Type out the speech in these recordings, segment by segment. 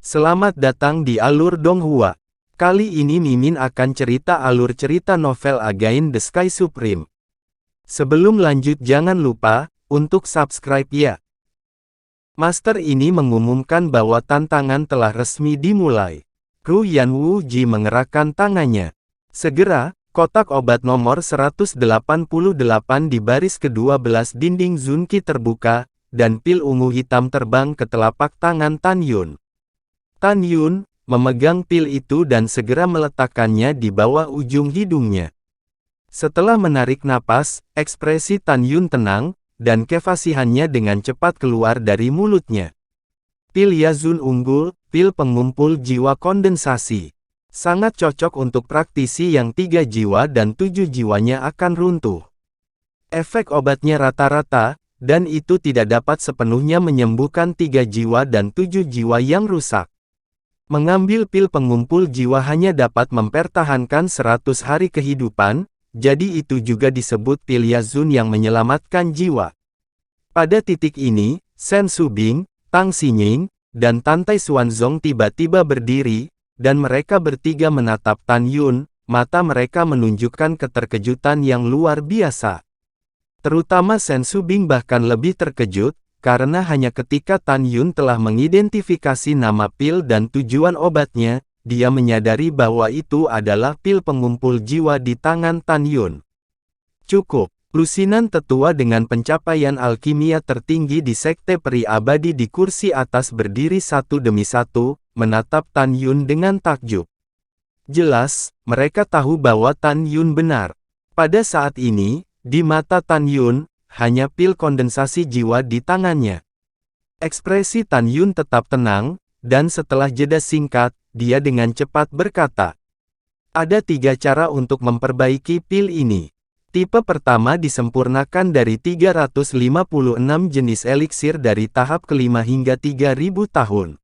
Selamat datang di Alur Donghua. Kali ini Mimin akan cerita alur cerita novel Against the Sky Supreme. Sebelum lanjut jangan lupa, untuk subscribe ya. Master ini mengumumkan bahwa tantangan telah resmi dimulai. Ruyan Wuji mengerahkan tangannya. Segera, kotak obat nomor 188 di baris ke-12 dinding Zunki terbuka, dan pil ungu hitam terbang ke telapak tangan Tan Yun. Tan Yun memegang pil itu dan segera meletakkannya di bawah ujung hidungnya. Setelah menarik napas, ekspresi Tan Yun tenang, dan kefasihannya dengan cepat keluar dari mulutnya. Pil Yazun unggul, pil pengumpul jiwa kondensasi. Sangat cocok untuk praktisi yang 3 jiwa dan 7 jiwanya akan runtuh. Efek obatnya rata-rata, dan itu tidak dapat sepenuhnya menyembuhkan 3 jiwa dan 7 jiwa yang rusak. Mengambil pil pengumpul jiwa hanya dapat mempertahankan 100 hari kehidupan, jadi itu juga disebut pil Yazun yang menyelamatkan jiwa. Pada titik ini, Shen Subing, Tang Xinying, dan Tan Tai Xuanzong tiba-tiba berdiri, dan mereka bertiga menatap Tan Yun, mata mereka menunjukkan keterkejutan yang luar biasa. Terutama Shen Subing bahkan lebih terkejut, karena hanya ketika Tan Yun telah mengidentifikasi nama pil dan tujuan obatnya, dia menyadari bahwa itu adalah pil pengumpul jiwa di tangan Tan Yun. Cukup, lusinan tetua dengan pencapaian alkimia tertinggi di Sekte Peri Abadi di kursi atas berdiri satu demi satu, menatap Tan Yun dengan takjub. Jelas, mereka tahu bahwa Tan Yun benar. Pada saat ini, di mata Tan Yun, hanya pil kondensasi jiwa di tangannya. Ekspresi Tan Yun tetap tenang, dan setelah jeda singkat, dia dengan cepat berkata, "Ada 3 cara untuk memperbaiki pil ini. Tipe pertama disempurnakan dari 356 jenis eliksir dari tahap kelima hingga 3000 tahun.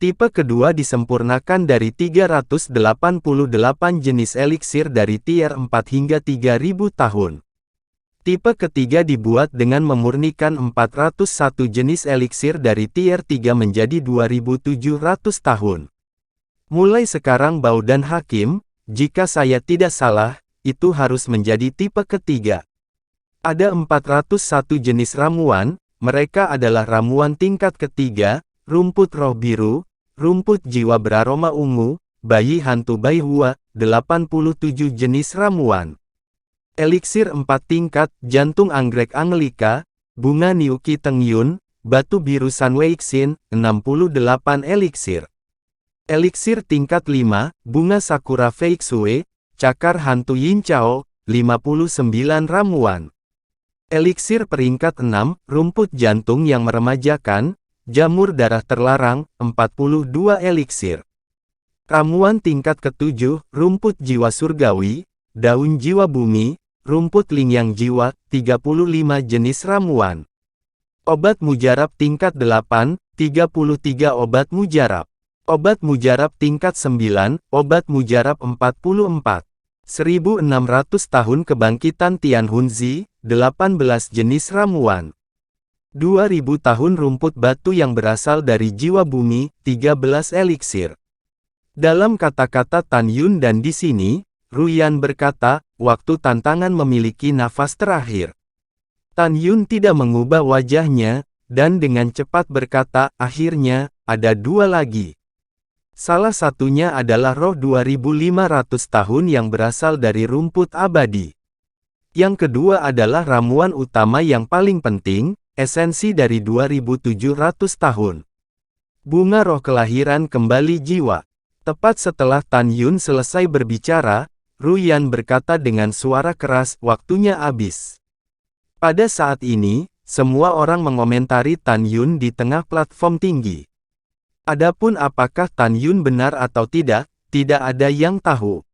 Tipe kedua disempurnakan dari 388 jenis eliksir dari tier 4 hingga 3000 tahun. Tipe ketiga dibuat dengan memurnikan 401 jenis eliksir dari tier 3 menjadi 2700 tahun. Mulai sekarang Bao dan Hakim, jika saya tidak salah, itu harus menjadi tipe ketiga. Ada 401 jenis ramuan, mereka adalah ramuan tingkat ketiga, rumput roh biru, rumput jiwa beraroma ungu, bayi hantu Baihua, 87 jenis ramuan. Eliksir 4 tingkat, jantung anggrek Angelika, bunga Niuki Teng Yun, batu biru Sanweixin, 68 eliksir. Eliksir tingkat 5, bunga Sakura Feixue, cakar hantu Yin Chao, 59 ramuan. Eliksir peringkat 6, rumput jantung yang meremajakan, jamur darah terlarang, 42 eliksir. Ramuan tingkat ke-7, rumput jiwa surgawi, daun jiwa bumi, rumput lingyang jiwa, 35 jenis ramuan. Obat mujarab tingkat 8, 33 obat mujarab. Obat mujarab tingkat 9, obat mujarab 44. 1600 tahun kebangkitan Tianhunzi, 18 jenis ramuan. 2000 tahun rumput batu yang berasal dari jiwa bumi, 13 eliksir. Dalam kata-kata Tan Yun dan di sini, Ruyan berkata, waktu tantangan memiliki nafas terakhir. Tan Yun tidak mengubah wajahnya, dan dengan cepat berkata, akhirnya, ada 2 lagi. Salah satunya adalah roh 2500 tahun yang berasal dari rumput abadi. Yang kedua adalah ramuan utama yang paling penting, esensi dari 2700 tahun. Bunga roh kelahiran kembali jiwa. Tepat setelah Tan Yun selesai berbicara, Ruyan berkata dengan suara keras, waktunya habis. Pada saat ini, semua orang mengomentari Tan Yun di tengah platform tinggi. Adapun apakah Tan Yun benar atau tidak ada yang tahu.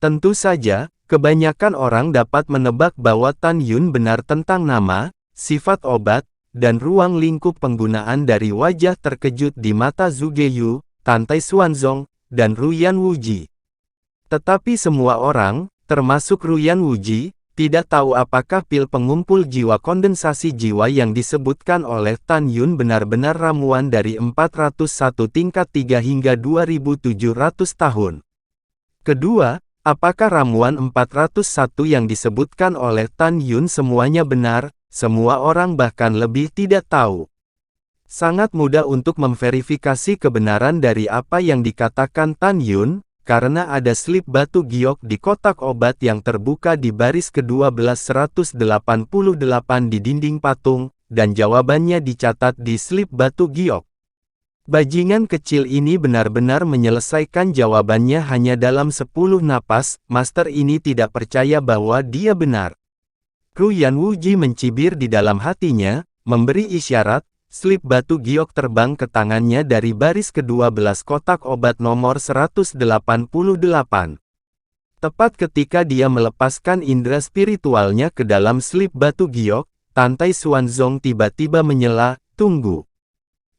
Tentu saja, kebanyakan orang dapat menebak bahwa Tan Yun benar tentang nama, sifat obat, dan ruang lingkup penggunaan dari wajah terkejut di mata Zugeyu, Tan Tai Xuanzong, dan Ruyan Wuji. Tetapi semua orang, termasuk Ruyan Wuji, Tidak tahu apakah pil pengumpul jiwa kondensasi jiwa yang disebutkan oleh Tan Yun benar-benar ramuan dari 401 tingkat 3 hingga 2700 tahun. Kedua, apakah ramuan 401 yang disebutkan oleh Tan Yun semuanya benar? Semua orang bahkan lebih tidak tahu. Sangat mudah untuk memverifikasi kebenaran dari apa yang dikatakan Tan Yun, karena ada slip batu giok di kotak obat yang terbuka di baris ke-12 188 di dinding patung, dan jawabannya dicatat di slip batu giok. Bajingan kecil ini benar-benar menyelesaikan jawabannya hanya dalam 10 napas. Master ini tidak percaya bahwa dia benar. Ruyan Wuji mencibir di dalam hatinya, memberi isyarat. Slip batu giok terbang ke tangannya dari baris ke-12 kotak obat nomor 188. Tepat ketika dia melepaskan indera spiritualnya ke dalam slip batu giok, Tantai Xuanzong tiba-tiba menyela, "Tunggu.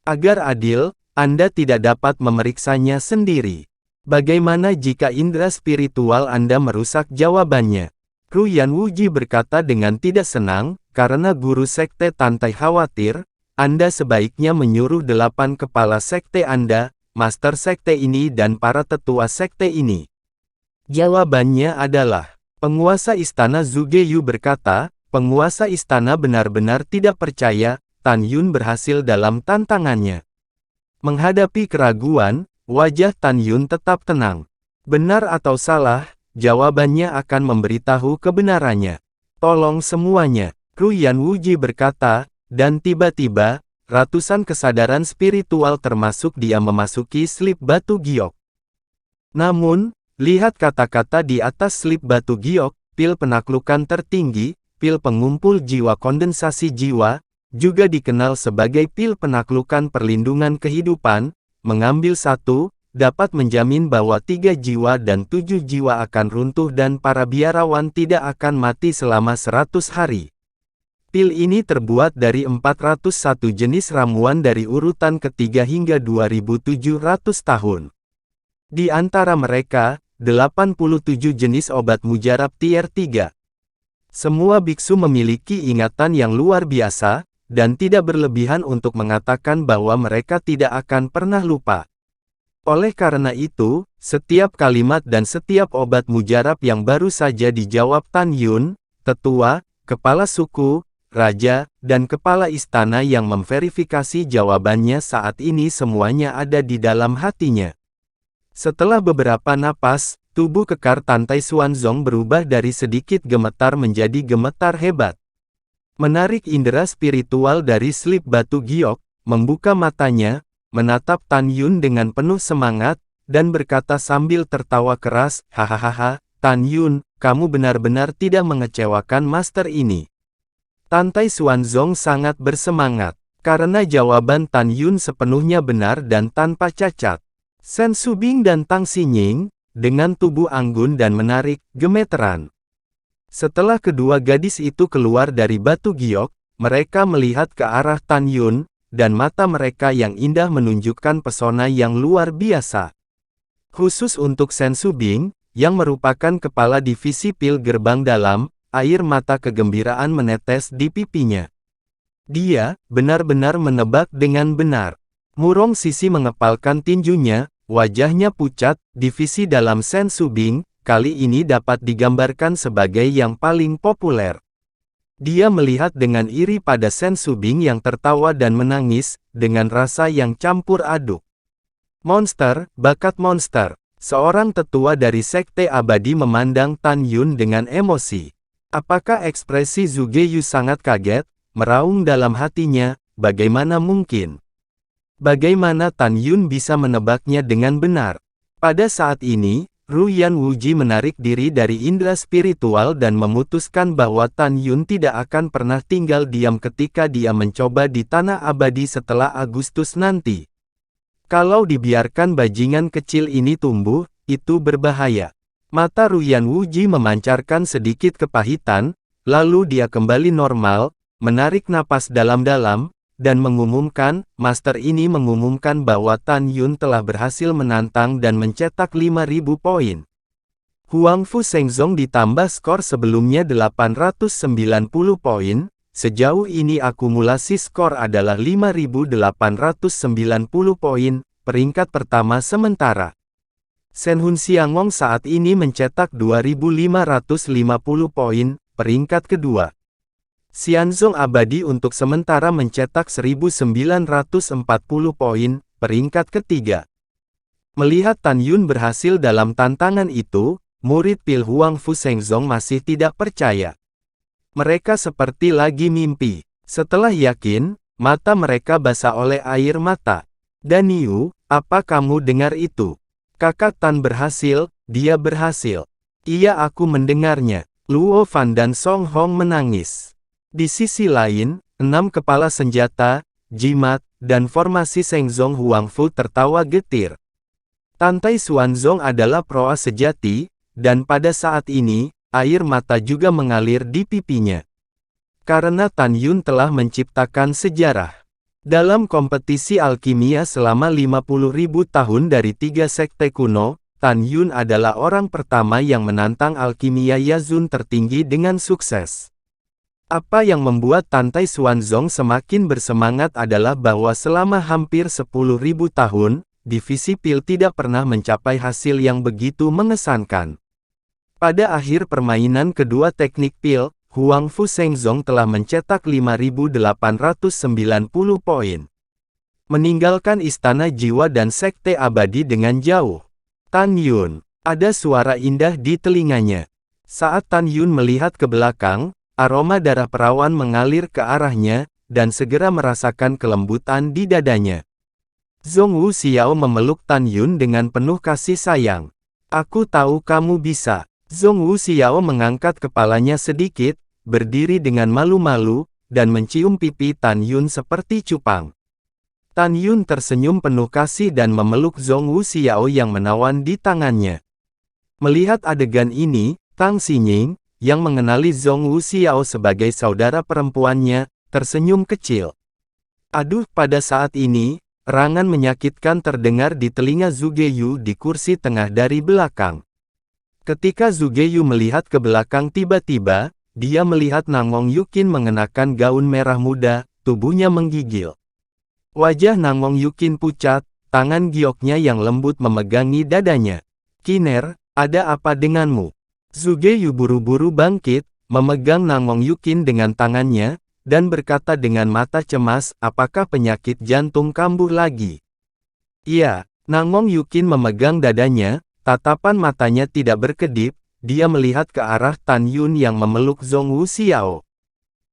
Agar adil, Anda tidak dapat memeriksanya sendiri. Bagaimana jika indera spiritual Anda merusak?" Jawabannya. Ruyan Wuji berkata dengan tidak senang, karena guru sekte Tantai khawatir, Anda sebaiknya menyuruh 8 kepala sekte Anda, master sekte ini dan para tetua sekte ini. Jawabannya adalah, penguasa istana Zugeyu berkata, penguasa istana benar-benar tidak percaya, Tan Yun berhasil dalam tantangannya. Menghadapi keraguan, wajah Tan Yun tetap tenang. Benar atau salah, jawabannya akan memberitahu kebenarannya. Tolong semuanya, Ruyan Wuji berkata, dan tiba-tiba, ratusan kesadaran spiritual termasuk dia memasuki slip batu giok. Namun, lihat kata-kata di atas slip batu giok, pil penaklukan tertinggi, pil pengumpul jiwa kondensasi jiwa, juga dikenal sebagai pil penaklukan perlindungan kehidupan, mengambil satu, dapat menjamin bahwa 3 jiwa dan 7 jiwa akan runtuh dan para biarawan tidak akan mati selama 100 hari. Pil ini terbuat dari 401 jenis ramuan dari urutan ketiga hingga 2700 tahun. Di antara mereka, 87 jenis obat mujarab tier 3. Semua biksu memiliki ingatan yang luar biasa, dan tidak berlebihan untuk mengatakan bahwa mereka tidak akan pernah lupa. Oleh karena itu, setiap kalimat dan setiap obat mujarab yang baru saja dijawab Tan Yun, tetua, kepala suku, raja, dan kepala istana yang memverifikasi jawabannya saat ini semuanya ada di dalam hatinya. Setelah beberapa napas, tubuh kekar Tantai Xuanzong berubah dari sedikit gemetar menjadi gemetar hebat. Menarik indera spiritual dari slip batu giok, membuka matanya, menatap Tan Yun dengan penuh semangat, dan berkata sambil tertawa keras, "Hahaha, Tan Yun, kamu benar-benar tidak mengecewakan master ini." Tantai Xuanzong sangat bersemangat, karena jawaban Tan Yun sepenuhnya benar dan tanpa cacat. Sen Subing dan Tang Xinying, dengan tubuh anggun dan menarik, gemeteran. Setelah kedua gadis itu keluar dari batu giok, mereka melihat ke arah Tan Yun, dan mata mereka yang indah menunjukkan pesona yang luar biasa. Khusus untuk Sen Subing, yang merupakan kepala divisi pil gerbang dalam, air mata kegembiraan menetes di pipinya. Dia benar-benar menebak dengan benar. Murong Sisi mengepalkan tinjunya, wajahnya pucat. Divisi dalam Sen Subing, kali ini dapat digambarkan sebagai yang paling populer. Dia melihat dengan iri pada Sen Subing yang tertawa dan menangis, dengan rasa yang campur aduk. Monster, bakat monster. Seorang tetua dari Sekte Abadi memandang Tan Yun dengan emosi. Apakah ekspresi Zugeyu sangat kaget, meraung dalam hatinya, bagaimana mungkin? Bagaimana Tan Yun bisa menebaknya dengan benar? Pada saat ini, Ruyan Wuji menarik diri dari indera spiritual dan memutuskan bahwa Tan Yun tidak akan pernah tinggal diam ketika dia mencoba di Tanah Abadi setelah Agustus nanti. Kalau dibiarkan bajingan kecil ini tumbuh, itu berbahaya. Mata Ruyan Wuji memancarkan sedikit kepahitan, lalu dia kembali normal, menarik napas dalam-dalam, dan mengumumkan, master ini mengumumkan bahwa Tan Yun telah berhasil menantang dan mencetak 5.000 poin. Huang Fu Shengzong ditambah skor sebelumnya 890 poin, sejauh ini akumulasi skor adalah 5.890 poin, peringkat pertama sementara. Shen Hun Xiangong saat ini mencetak 2.550 poin, peringkat kedua. Xianzong Abadi untuk sementara mencetak 1.940 poin, peringkat ketiga. Melihat Tan Yun berhasil dalam tantangan itu, murid pil Huang Fu Shengzong masih tidak percaya. Mereka seperti lagi mimpi. Setelah yakin, mata mereka basah oleh air mata. "Dan Yu, apa kamu dengar itu? Kakak Tan berhasil, dia berhasil." "Iya, aku mendengarnya." Luo Fan dan Song Hong menangis. Di sisi lain, 6 kepala senjata, jimat, dan formasi Shengzong Huang Fu tertawa getir. Tantai Xuanzong adalah proa sejati, dan pada saat ini, air mata juga mengalir di pipinya. Karena Tan Yun telah menciptakan sejarah. Dalam kompetisi alkimia selama 50.000 tahun dari 3 sekte kuno, Tan Yun adalah orang pertama yang menantang alkimia Yazun tertinggi dengan sukses. Apa yang membuat Tantai Xuanzong semakin bersemangat adalah bahwa selama hampir 10.000 tahun, divisi pil tidak pernah mencapai hasil yang begitu mengesankan. Pada akhir permainan kedua teknik pil, Huang Fu Shengzong telah mencetak 5.890 poin. Meninggalkan istana jiwa dan sekte abadi dengan jauh. Tan Yun, ada suara indah di telinganya. Saat Tan Yun melihat ke belakang, aroma darah perawan mengalir ke arahnya, dan segera merasakan kelembutan di dadanya. Zhong Wu Xiao memeluk Tan Yun dengan penuh kasih sayang. "Aku tahu kamu bisa." Zhong Wu Xiao mengangkat kepalanya sedikit, berdiri dengan malu-malu, dan mencium pipi Tan Yun seperti cupang. Tan Yun tersenyum penuh kasih dan memeluk Zhong Wu Xiao yang menawan di tangannya. Melihat adegan ini, Tang Xinying, yang mengenali Zhong Wu Xiao sebagai saudara perempuannya, tersenyum kecil. "Aduh," pada saat ini, erangan menyakitkan terdengar di telinga Zhuge Yu di kursi tengah dari belakang. Ketika Zhuge Yu melihat ke belakang tiba-tiba, dia melihat Nangong Yukin mengenakan gaun merah muda, tubuhnya menggigil. Wajah Nangong Yukin pucat, tangan gioknya yang lembut memegangi dadanya. "Kiner, ada apa denganmu?" Zhuge Yu buru-buru bangkit, memegang Nangong Yukin dengan tangannya, dan berkata dengan mata cemas, "Apakah penyakit jantung kambuh lagi?" "Iya." Nangong Yukin memegang dadanya, tatapan matanya tidak berkedip, dia melihat ke arah Tan Yun yang memeluk Zhong Wu Xiao.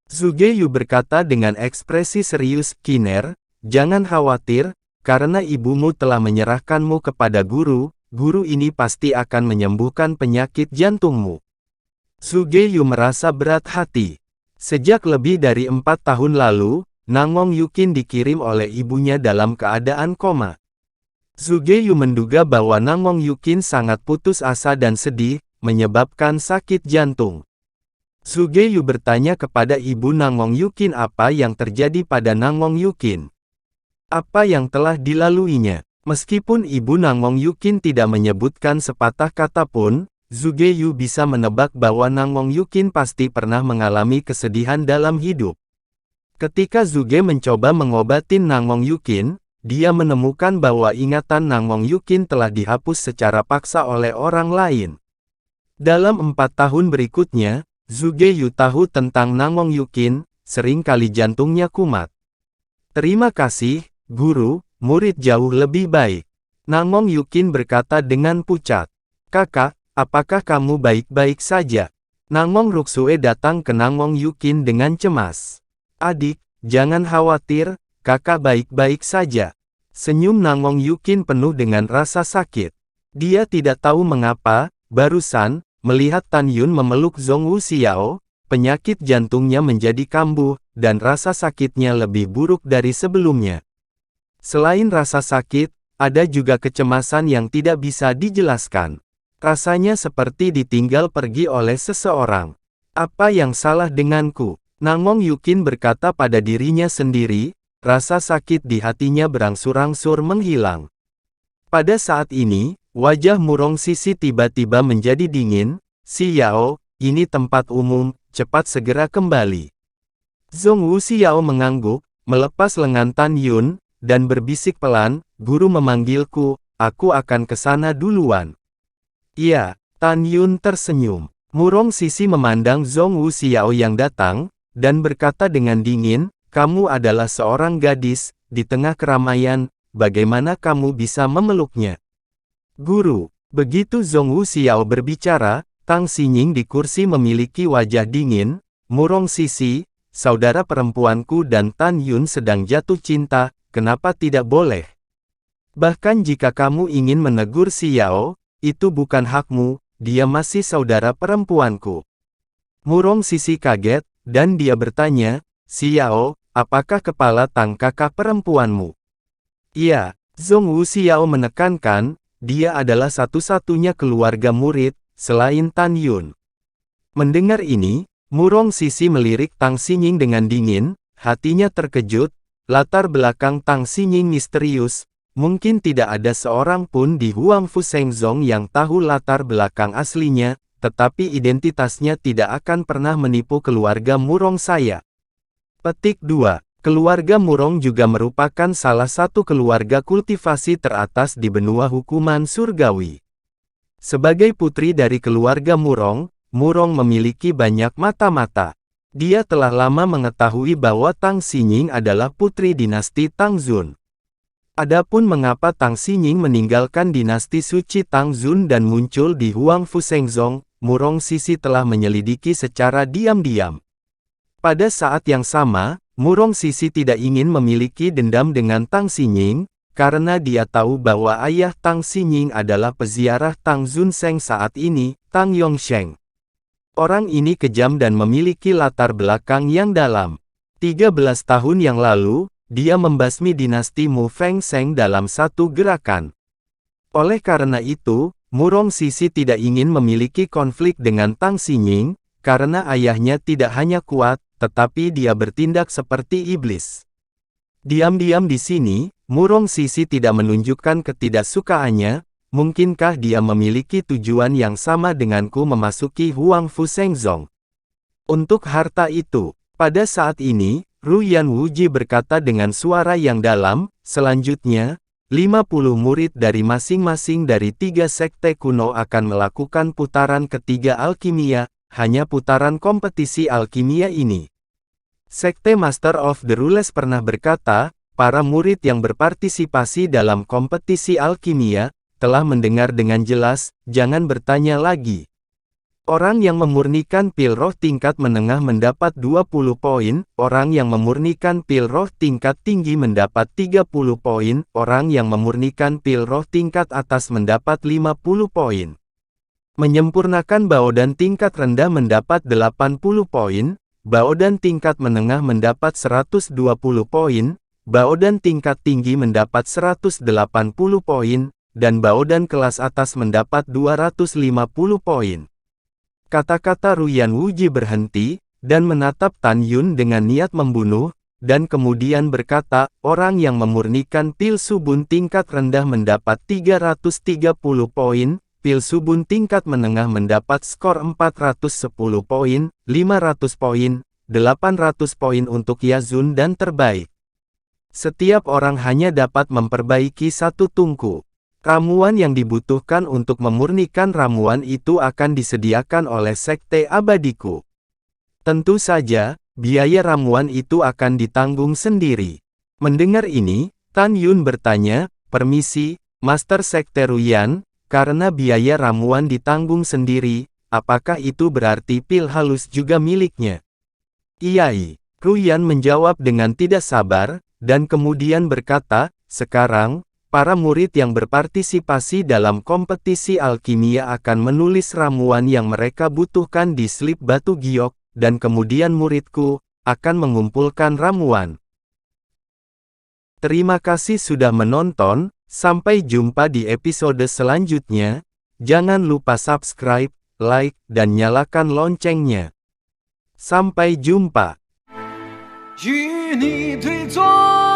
Zhuge Yu berkata dengan ekspresi serius, "Kiner, jangan khawatir, karena ibumu telah menyerahkanmu kepada guru, guru ini pasti akan menyembuhkan penyakit jantungmu." Zhuge Yu merasa berat hati. Sejak lebih dari 4 tahun lalu, Nangong Yukin dikirim oleh ibunya dalam keadaan koma. Zhuge Yu menduga bahwa Nangong Yukin sangat putus asa dan sedih, menyebabkan sakit jantung. Zhuge Yu bertanya kepada ibu Nangong Yukin apa yang terjadi pada Nangong Yukin. Apa yang telah dilaluinya. Meskipun ibu Nangong Yukin tidak menyebutkan sepatah kata pun, Zhuge Yu bisa menebak bahwa Nangong Yukin pasti pernah mengalami kesedihan dalam hidup. Ketika Zhuge mencoba mengobatin Nangong Yukin, dia menemukan bahwa ingatan Nangong Yukin telah dihapus secara paksa oleh orang lain. Dalam 4 tahun berikutnya, Zhuge Yu tahu tentang Nangong Yukin, sering kali jantungnya kumat. "Terima kasih, guru, murid jauh lebih baik." Nangong Yukin berkata dengan pucat. "Kakak, apakah kamu baik-baik saja?" Nangong Ruksue datang ke Nangong Yukin dengan cemas. "Adik, jangan khawatir, kakak baik-baik saja." Senyum Nangong Yukin penuh dengan rasa sakit. Dia tidak tahu mengapa, barusan, melihat Tan Yun memeluk Zhong Wu Xiao, penyakit jantungnya menjadi kambuh, dan rasa sakitnya lebih buruk dari sebelumnya. Selain rasa sakit, ada juga kecemasan yang tidak bisa dijelaskan. Rasanya seperti ditinggal pergi oleh seseorang. "Apa yang salah denganku?" Nangong Yukin berkata pada dirinya sendiri, rasa sakit di hatinya berangsur-angsur menghilang. Pada saat ini, Wajah murong Sisi tiba-tiba menjadi dingin. Xiao, ini tempat umum, cepat segera kembali. Zhongwu Xiao mengangguk, melepas lengan Tan Yun, dan berbisik pelan, guru memanggilku, aku akan ke sana duluan. Iya, Tan Yun tersenyum. Murong Sisi memandang Zhongwu Xiao yang datang, dan berkata dengan dingin, kamu adalah seorang gadis, di tengah keramaian, bagaimana kamu bisa memeluknya? Guru, begitu Zhongwu Xiao berbicara, Tang Xinying di kursi memiliki wajah dingin, Murong Sisi, saudara perempuanku dan Tan Yun sedang jatuh cinta, kenapa tidak boleh? Bahkan jika kamu ingin menegur Xiao, itu bukan hakmu, dia masih saudara perempuanku. Murong Sisi kaget, dan dia bertanya, Xiao, apakah kepala Tang kakak perempuanmu? Iya, Zhongwu Xiao menekankan, dia adalah satu-satunya keluarga murid, selain Tan Yun. Mendengar ini, Murong Sisi melirik Tang Xinying dengan dingin, hatinya terkejut, latar belakang Tang Xinying misterius, mungkin tidak ada seorang pun di Huangfu Shengzong yang tahu latar belakang aslinya, tetapi identitasnya tidak akan pernah menipu keluarga Murong saya. Petik 2. Keluarga Murong juga merupakan salah satu keluarga kultivasi teratas di benua hukuman surgawi. Sebagai putri dari keluarga Murong, Murong memiliki banyak mata-mata. Dia telah lama mengetahui bahwa Tang Xinying adalah putri dinasti Tang Zun. Adapun mengapa Tang Xinying meninggalkan dinasti suci Tang Zun dan muncul di Huangfu Shengzong, Murong Sisi telah menyelidiki secara diam-diam. Pada saat yang sama, Murong Sisi tidak ingin memiliki dendam dengan Tang Xinying, karena dia tahu bahwa ayah Tang Xinying adalah peziarah Tang Zun Sheng saat ini, Tang Yongsheng. Orang ini kejam dan memiliki latar belakang yang dalam. 13 tahun yang lalu, dia membasmi dinasti Mu Feng Sheng dalam satu gerakan. Oleh karena itu, Murong Sisi tidak ingin memiliki konflik dengan Tang Xinying, karena ayahnya tidak hanya kuat, tetapi dia bertindak seperti iblis. Diam-diam di sini, Murong Sisi tidak menunjukkan ketidaksukaannya. Mungkinkah dia memiliki tujuan yang sama denganku memasuki Huangfu Shengzong? Untuk harta itu, pada saat ini, Ruyan Wuji berkata dengan suara yang dalam, selanjutnya, 50 murid dari masing-masing dari 3 sekte kuno akan melakukan putaran ketiga alkimia, hanya putaran kompetisi alkimia ini. Sekte Master of the Rules pernah berkata, para murid yang berpartisipasi dalam kompetisi alkimia, telah mendengar dengan jelas, jangan bertanya lagi. Orang yang memurnikan pil roh tingkat menengah mendapat 20 poin, orang yang memurnikan pil roh tingkat tinggi mendapat 30 poin, orang yang memurnikan pil roh tingkat atas mendapat 50 poin. Menyempurnakan baodan tingkat rendah mendapat 80 poin, baodan tingkat menengah mendapat 120 poin, baodan tingkat tinggi mendapat 180 poin, dan baodan kelas atas mendapat 250 poin. Kata-kata Ruyan Wuji berhenti, dan menatap Tan Yun dengan niat membunuh, dan kemudian berkata, orang yang memurnikan pil subun tingkat rendah mendapat 330 poin, pil subun tingkat menengah mendapat skor 410 poin, 500 poin, 800 poin untuk Yazun dan terbaik. Setiap orang hanya dapat memperbaiki satu tungku. Ramuan yang dibutuhkan untuk memurnikan ramuan itu akan disediakan oleh Sekte Abadiku. Tentu saja, biaya ramuan itu akan ditanggung sendiri. Mendengar ini, Tan Yun bertanya, permisi, Master Sekte Ruyan, karena biaya ramuan ditanggung sendiri, apakah itu berarti pil halus juga miliknya? Iya. Ruyan menjawab dengan tidak sabar, dan kemudian berkata, sekarang, para murid yang berpartisipasi dalam kompetisi alkimia akan menulis ramuan yang mereka butuhkan di slip batu giok, dan kemudian muridku akan mengumpulkan ramuan. Terima kasih sudah menonton, sampai jumpa di episode selanjutnya. Jangan lupa subscribe, like, dan nyalakan loncengnya. Sampai jumpa. 与你对坐。